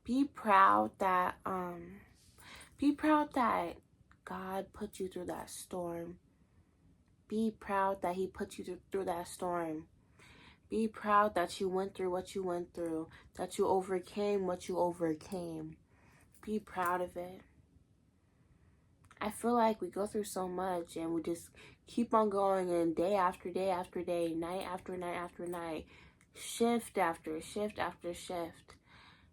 Be proud that be proud that God put you through that storm. Be proud that he put you through that storm. Be proud that you went through what you went through, that you overcame what you overcame. Be proud of it. I feel like we go through so much and we just keep on going, and day after day after day, night after night after night, shift after shift after shift.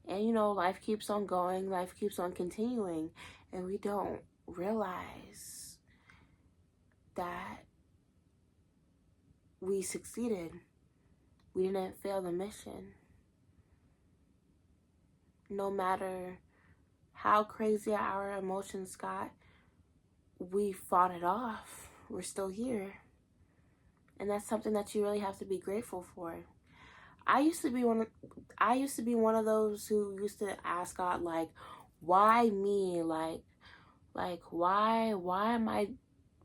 And you know, life keeps on going, life keeps on continuing, and we don't realize that we succeeded. We didn't fail the mission. No matter how crazy our emotions got, we fought it off. We're still here. And that's something that you really have to be grateful for. I used to be one of those who used to ask God, like, why me? Like why am I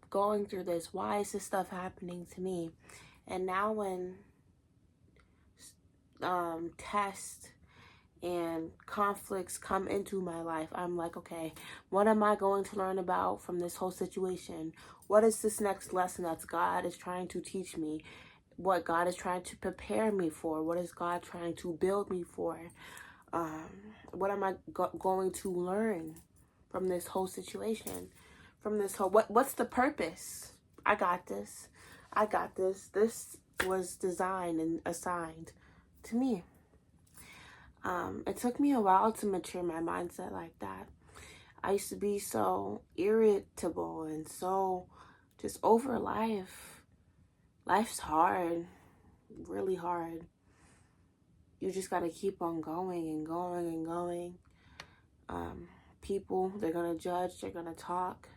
going through this? Why is this stuff happening to me? And now when tests and conflicts come into my life, I'm like, okay, what am I going to learn about from this whole situation? What is this next lesson that God is trying to teach me? What God is trying to prepare me for? What is God trying to build me for? What am I going to learn from this whole situation? From this whole, what's the purpose? I got this. I got this. This was designed and assigned to me. It took me a while to mature my mindset like that. I used to be so irritable and so just over life. Life's hard, really hard. You just gotta keep on going and going and going. People, they're gonna judge, they're gonna talk.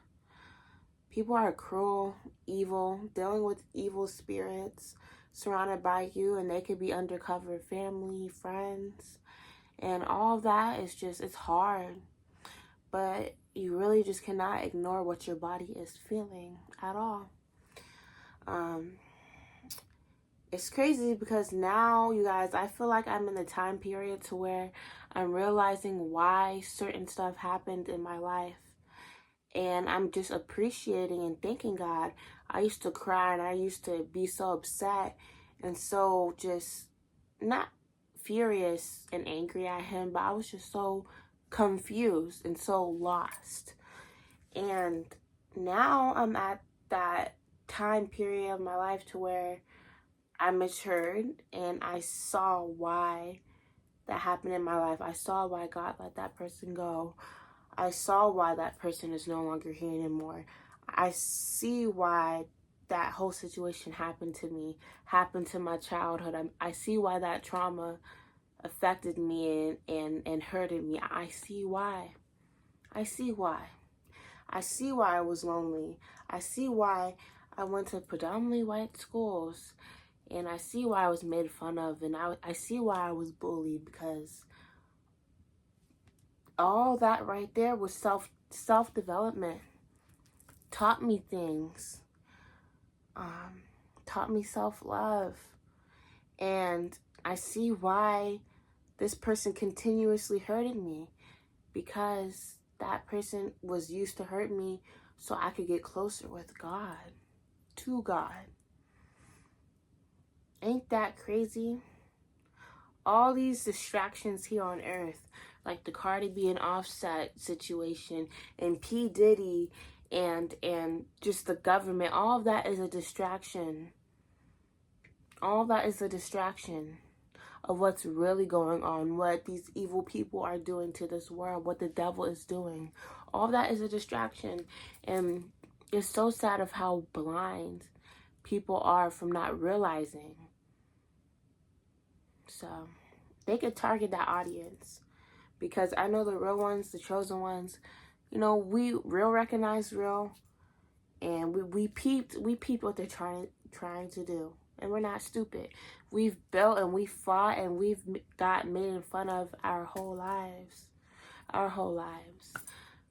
People are cruel, evil, dealing with evil spirits surrounded by you, and they could be undercover family, friends. And all of that is just, it's hard. But you really just cannot ignore what your body is feeling at all. It's crazy because now, you guys, I feel like I'm in the time period to where I'm realizing why certain stuff happened in my life. And I'm just appreciating and thanking God. I used to cry and I used to be so upset and so just not furious and angry at him, but I was just so confused and so lost. And now I'm at that time period of my life to where I matured and I saw why that happened in my life. I saw why God let that person go. I saw why that person is no longer here anymore. I see why that whole situation happened to me, happened to my childhood. I see why that trauma affected me and hurted me. I see why. I see why. I see why I was lonely. I see why I went to predominantly white schools. And I see why I was made fun of. And I see why I was bullied, because all that right there was self-development. Taught me things. Taught me self-love. And I see why this person continuously hurted me, because that person was used to hurt me so I could get closer with God, to God. Ain't that crazy? All these distractions here on earth, like the Cardi B and Offset situation and P. Diddy and just the government, all of that is a distraction. All that is a distraction of what's really going on, what these evil people are doing to this world, what the devil is doing. All that is a distraction. And it's so sad of how blind people are from not realizing. So they could target that audience, because I know the real ones, the chosen ones, you know, we real recognize real, and we peeped what they're trying to do. And we're not stupid. We've built and we fought and we've got made fun of our whole lives. Our whole lives.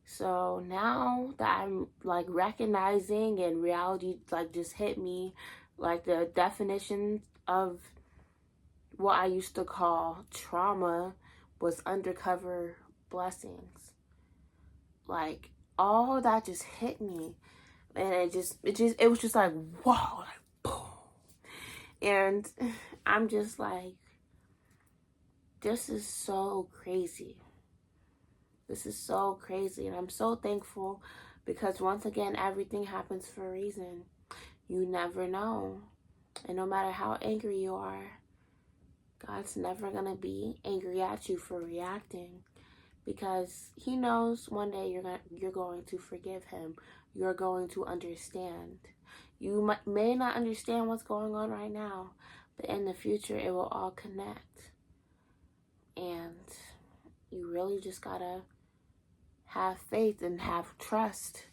So now that I'm like recognizing and reality like just hit me, like the definition of what I used to call trauma, was undercover blessings. Like, all that just hit me. And it was just like, whoa, like, boom. And I'm just like, this is so crazy. This is so crazy. And I'm so thankful because once again, everything happens for a reason. You never know. And no matter how angry you are, God's never going to be angry at you for reacting, because he knows one day you're going to forgive him. You're going to understand. You may not understand what's going on right now, but in the future it will all connect. And you really just gotta have faith and have trust.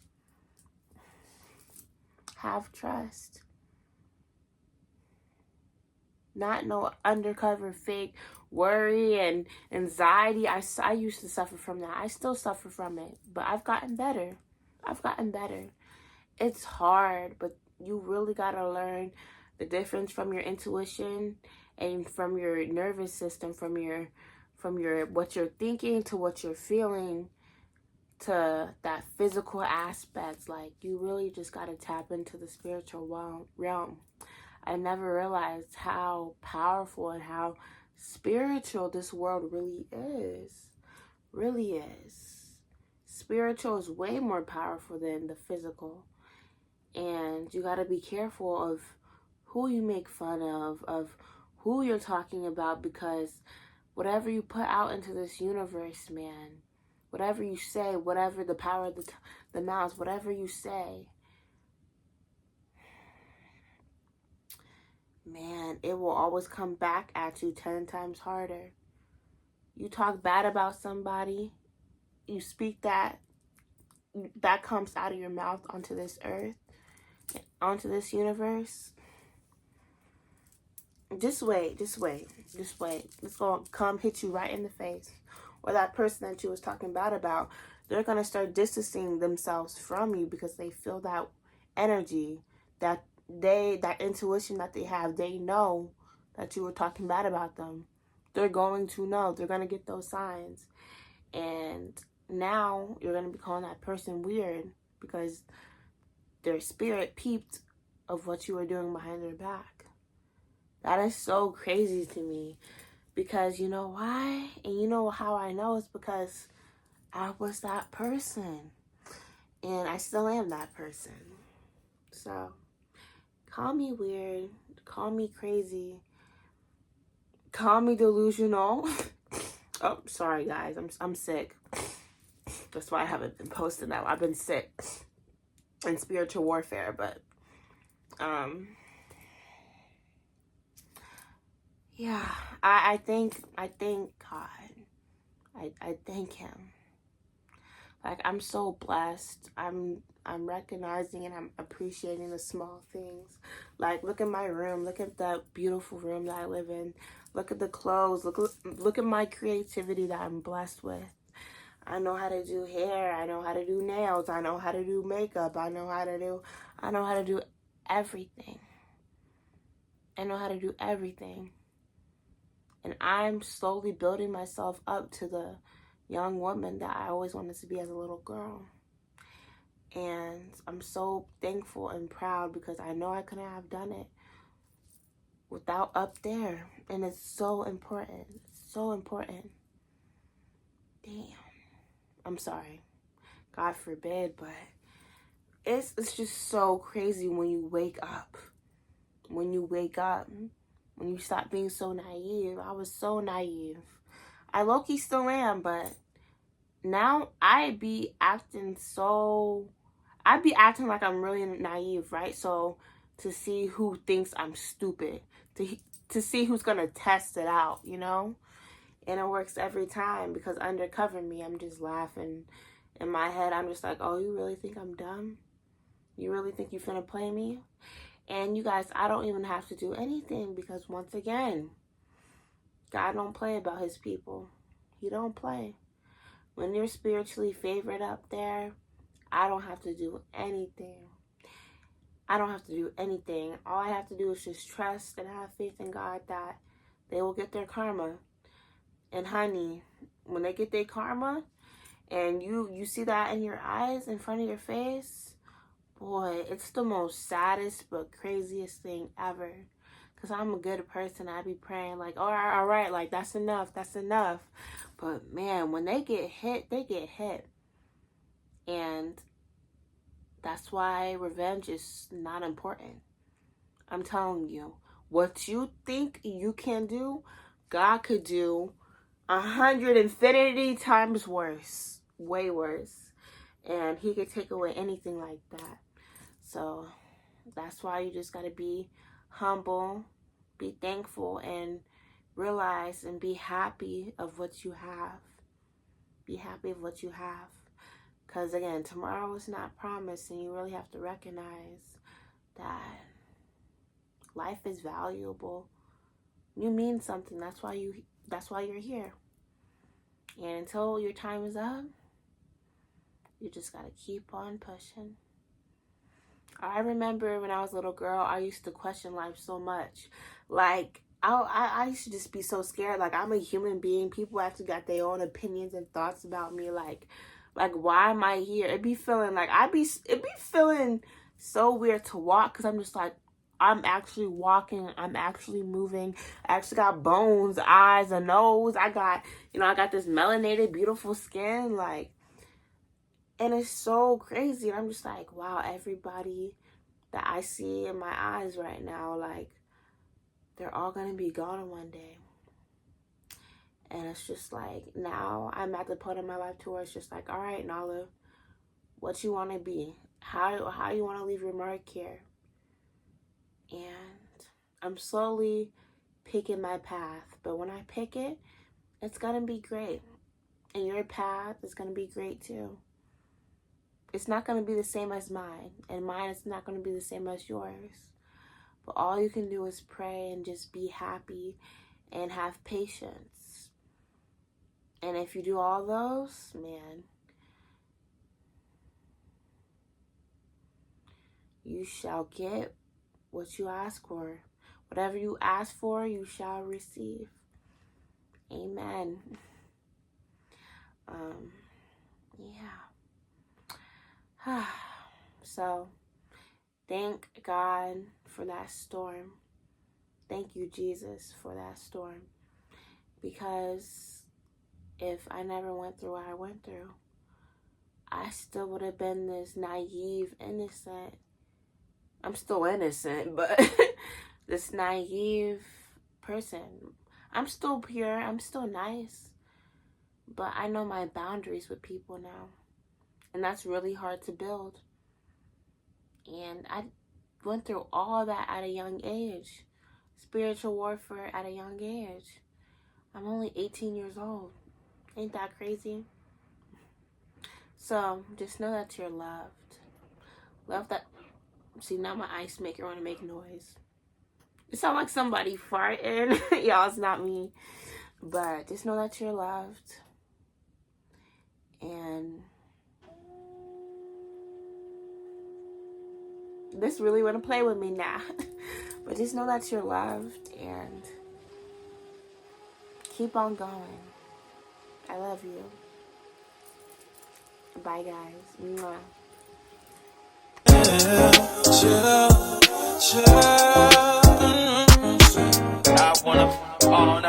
Have trust. Not no undercover fake worry and anxiety. I used to suffer from that. I still suffer from it, but I've gotten better. It's hard, but you really gotta learn the difference from your intuition and from your nervous system, from your what you're thinking to what you're feeling, to that physical aspects. Like, you really just gotta tap into the spiritual realm. I never realized how powerful and how spiritual this world really is. Really is. Spiritual is way more powerful than the physical. And you got to be careful of who you make fun of who you're talking about, because whatever you put out into this universe, man, whatever you say, whatever the power of the mouth, whatever you say, man, it will always come back at you 10 times harder. You talk bad about somebody, you speak that comes out of your mouth onto this earth, onto this universe. Just wait. It's going to come hit you right in the face. Or that person that you was talking bad about, they're going to start distancing themselves from you because they feel that energy, that intuition that they have. They know that you were talking bad about them. They're going to know. They're going to get those signs. And now you're going to be calling that person weird because their spirit peeped of what you were doing behind their back. That is so crazy to me, because you know why? And you know how I know? It's because I was that person. And I still am that person. So, call me weird. Call me crazy. Call me delusional. Oh, sorry guys. I'm sick. That's why I haven't been posting that. I've been sick in spiritual warfare, but yeah, I thank God. I thank him. Like, I'm so blessed. I'm recognizing and I'm appreciating the small things. Like, look at my room. Look at that beautiful room that I live in. Look at the clothes. Look at my creativity that I'm blessed with. I know how to do hair. I know how to do nails. I know how to do makeup. I know how to do everything. I know how to do everything. And I'm slowly building myself up to the young woman that I always wanted to be as a little girl. And I'm so thankful and proud because I know I couldn't have done it without up there. And it's so important. It's so important. Damn. I'm sorry. God forbid, but it's just so crazy when you wake up. When you wake up. When you stop being so naive. I was so naive. I low-key still am, but now I be acting like I'm really naive, right? So to see who thinks I'm stupid, to see who's gonna test it out, you know? And it works every time, because undercover me, I'm just laughing. In my head, I'm just like, oh, you really think I'm dumb? You really think you finna play me? And you guys, I don't even have to do anything, because once again, God don't play about his people. He don't play. When you're spiritually favored up there, I don't have to do anything. I don't have to do anything. All I have to do is just trust and have faith in God that they will get their karma. And honey, when they get their karma, and you see that in your eyes, in front of your face, boy, it's the most saddest but craziest thing ever. Because I'm a good person. I be praying like, all right, like, that's enough. That's enough. But, man, when they get hit, they get hit. And that's why revenge is not important. I'm telling you. What you think you can do, God could do 100 infinity times worse. Way worse. And he could take away anything like that. So that's why you just got to be humble, be thankful, and realize and be happy of what you have. Be happy of what you have. Because, again, tomorrow is not promised, and you really have to recognize that life is valuable. You mean something. That's why you're here. And until your time is up, you just got to keep on pushing. I remember when I was a little girl, I used to question life so much. Like, I used to just be so scared. Like, I'm a human being. People actually got their own opinions and thoughts about me. Like why am I here? It'd be feeling like, it'd be feeling so weird to walk, because I'm just like, I'm actually walking. I'm actually moving. I actually got bones, eyes, a nose. I got this melanated, beautiful skin. Like, and it's so crazy. And I'm just like, wow, everybody that I see in my eyes right now, like, they're all going to be gone one day. And it's just like, now I'm at the point in my life to where it's just like, all right, Nala, what you want to be? How you want to leave your mark here? And I'm slowly picking my path. But when I pick it, it's going to be great. And your path is going to be great too. It's not going to be the same as mine. And mine is not going to be the same as yours. But all you can do is pray and just be happy and have patience. And if you do all those, man, you shall get what you ask for. Whatever you ask for, you shall receive. Amen. Yeah. So, thank God for that storm. Thank you, Jesus, for that storm. Because if I never went through what I went through, I still would have been this naive, innocent. I'm still innocent, but this naive person. I'm still pure. I'm still nice. But I know my boundaries with people now. And that's really hard to build. And I went through all that at a young age. Spiritual warfare at a young age. I'm only 18 years old. Ain't that crazy? So, just know that you're loved. Love that. See, now my ice maker want to make noise. It sounds like somebody farting. Y'all, it's not me. But just know that you're loved. And this really want to play with me now. But just know that you're loved. And keep on going. I love you. Bye, guys. Mwah. I wanna all night.